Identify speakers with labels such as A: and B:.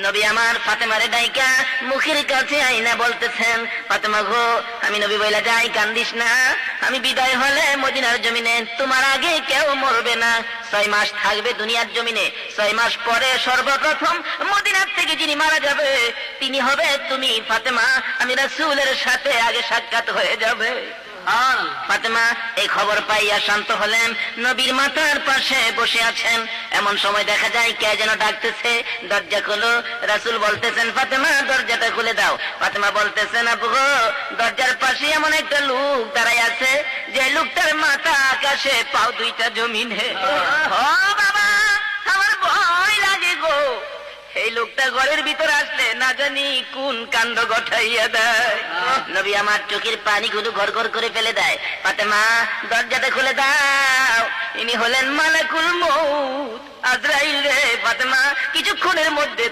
A: নবী আমার ফাতেমারে ডাইকা মুখের কাছে আইনা বলতেছেন, ফাতেমা গো, আমি নবী বইলা যাই, কান্দিস না, আমি বিদায় হলে মদিনার জমিনে তোমার আগে কেউ মরবে না, 6 মাস থাকবে দুনিয়ার জমিনে, 6 মাস পরে সর্বপ্রথম মদিনার থেকে যিনি মারা যাবে তিনি হবে তুমি ফাতেমা, আমি রাসূলের সাথে আগে সাক্ষাৎ হয়ে যাবে। ফাতেমা এই খবর পাইয়া শান্ত হলেন, নবীর মাথার পাশে বসে আছেন। এমন সময় দেখা যায় কে যেন ডাকতেছে, দরজা খুলো। রাসূল বলতেছেন, ফাতেমা দরজাটা খুলে দাও। ফাতেমা বলতেছেন, আবু গো, দরজার পাশে এমন একটা লোক দাঁড়াই আছে, যে লোকটার মাথা আকাশে, পাও দুইটা জমিনে। ও বাবা, আমার ভয় লাগে গো, এই লোকটা ঘরের ভিতর আসলে না জানি কোন কাণ্ড ঘটাইয়া দেয়। নবী আমার চোখের পানিগুলো ঘর ঘর করে ফেলে দেয়। ফাতেমা দরজাটা খুলে দাও, ইনি হলেন মালাকুল মউত, আজরাইল রে। ফাতেমা কিছুক্ষণের মধ্যে